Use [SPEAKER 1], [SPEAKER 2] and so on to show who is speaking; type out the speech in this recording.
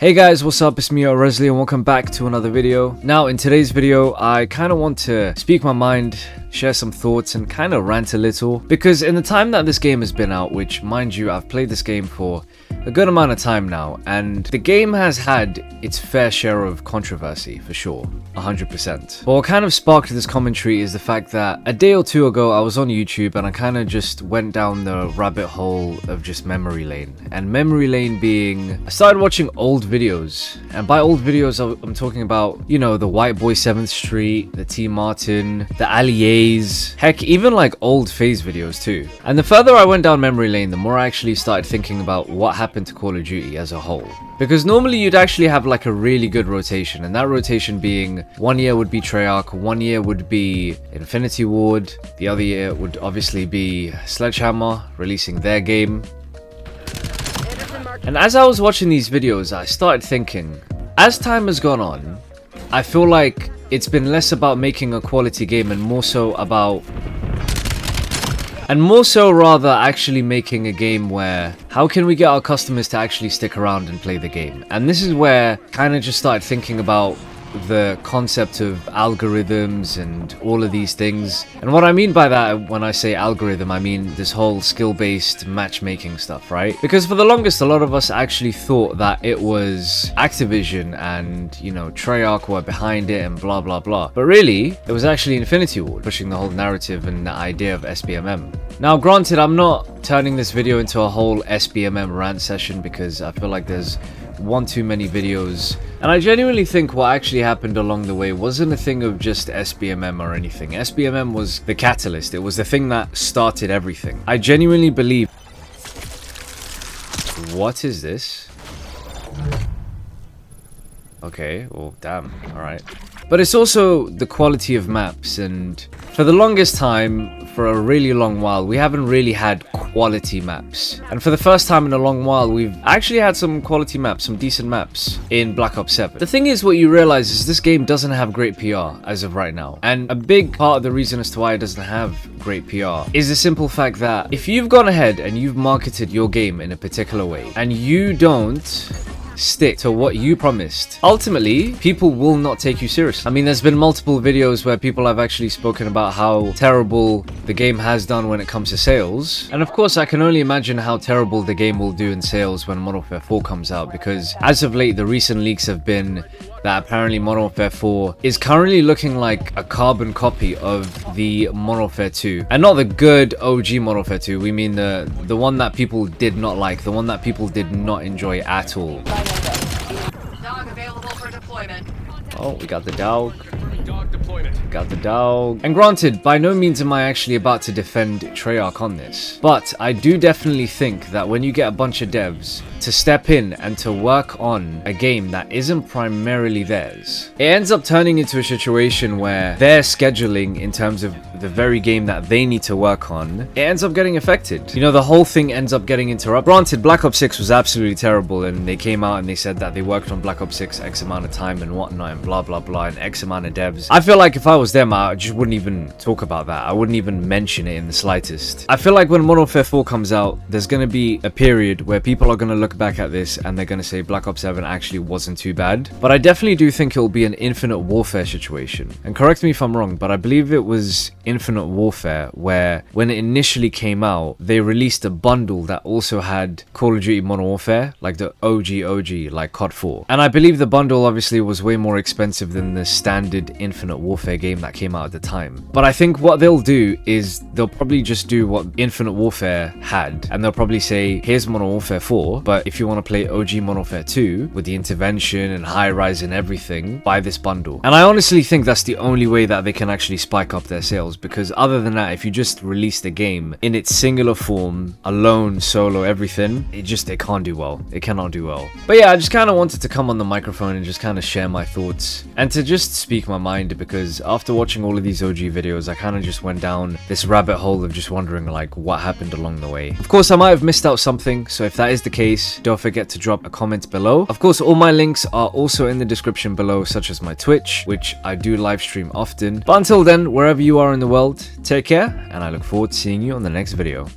[SPEAKER 1] Hey guys, what's up? It's me, Resley, and welcome back to another video. Now, in today's video, I kind of want to speak my mind, share some thoughts, and kind of rant a little. Because in the time that this game has been out, which, mind you, I've played this game for a good amount of time now, and the game has had its fair share of controversy, for sure, 100%. But what kind of sparked this commentary is the fact that a day or two ago, I was on YouTube, and I kind of just went down the rabbit hole of just memory lane. And memory lane being, I started watching old videos, and by old videos I'm talking about, you know, the White Boy 7th Street, the T Martin, the Alliés, heck, even like old FaZe videos too. And the further I went down memory lane, the more I actually started thinking about what happened to Call of Duty as a whole. Because normally you'd actually have like a really good rotation, and that rotation being 1 year would be Treyarch, 1 year would be Infinity Ward, the other year would obviously be Sledgehammer releasing their game. And as I was watching these videos, I started thinking, as time has gone on, I feel like it's been less about making a quality game and more so rather actually making a game where how can we get our customers to actually stick around and play the game. And this is where I kind of just started thinking about the concept of algorithms and all of these things. And what I mean by that, when I say algorithm, I mean this whole skill-based matchmaking stuff, right? Because for the longest, a lot of us actually thought that it was Activision and, you know, Treyarch were behind it and blah blah blah. But really, it was actually Infinity Ward pushing the whole narrative and the idea of SBMM. Now granted, I'm not turning this video into a whole SBMM rant session because I feel like there's one too many videos, and I genuinely think what actually happened along the way wasn't a thing of just SBMM or anything. SBMM was the catalyst, it was the thing that started everything. I genuinely believe... What is this? Okay, well damn, alright. But it's also the quality of maps, and for the longest time, for a really long while, we haven't really had quality maps. And for the first time in a long while, we've actually had some quality maps, some decent maps in Black Ops 7. The thing is, what you realize is this game doesn't have great PR as of right now. And a big part of the reason as to why it doesn't have great PR is the simple fact that if you've gone ahead and you've marketed your game in a particular way, and you don't stick to what you promised, ultimately people will not take you seriously. I mean, there's been multiple videos where people have actually spoken about how terrible the game has done when it comes to sales, and of course I can only imagine how terrible the game will do in sales when Modern Warfare 4 comes out, because as of late the recent leaks have been that apparently Modern Warfare 4 is currently looking like a carbon copy of the Modern Warfare 2. And not the good OG Modern Warfare 2, we mean the one that people did not like, the one that people did not enjoy at all.
[SPEAKER 2] Dog available for deployment.
[SPEAKER 1] Oh, we got the dog. Got the dog. And granted, by no means am I actually about to defend Treyarch on this, but I do definitely think that when you get a bunch of devs to step in and to work on a game that isn't primarily theirs, it ends up turning into a situation where their scheduling in terms of the very game that they need to work on, it ends up getting affected. You know, the whole thing ends up getting interrupted. Granted, Black Ops 6 was absolutely terrible, and they came out and they said that they worked on Black Ops 6 X amount of time and whatnot and blah blah blah and X amount of devs. I feel like if I was them, I just wouldn't even talk about that. I wouldn't even mention it in the slightest. I feel like when Modern Warfare 4 comes out, there's going to be a period where people are going to look back at this and they're going to say Black Ops 7 actually wasn't too bad. But I definitely do think it'll be an Infinite Warfare situation. And correct me if I'm wrong, but I believe it was Infinite Warfare where when it initially came out, they released a bundle that also had Call of Duty Modern Warfare, like the OG, like COD 4. And I believe the bundle obviously was way more expensive than the standard Infinite Warfare game that came out at the time. But I think what they'll do is they'll probably just do what Infinite Warfare had, and they'll probably say, here's Modern Warfare 4, but if you want to play OG Modern Warfare 2 with the intervention and high rise and everything, buy this bundle. And I honestly think that's the only way that they can actually spike up their sales, because other than that, if you just release the game in its singular form, alone, solo, everything, it can't do well. It cannot do well. But yeah, I just kind of wanted to come on the microphone and just kind of share my thoughts and to just speak my mind, because after watching all of these OG videos, I kind of just went down this rabbit hole of just wondering like what happened along the way. Of course, I might have missed out something, so if that is the case, don't forget to drop a comment below. Of course, all my links are also in the description below, such as my Twitch, which I do live stream often. But until then, wherever you are in the world, take care, and I look forward to seeing you on the next video.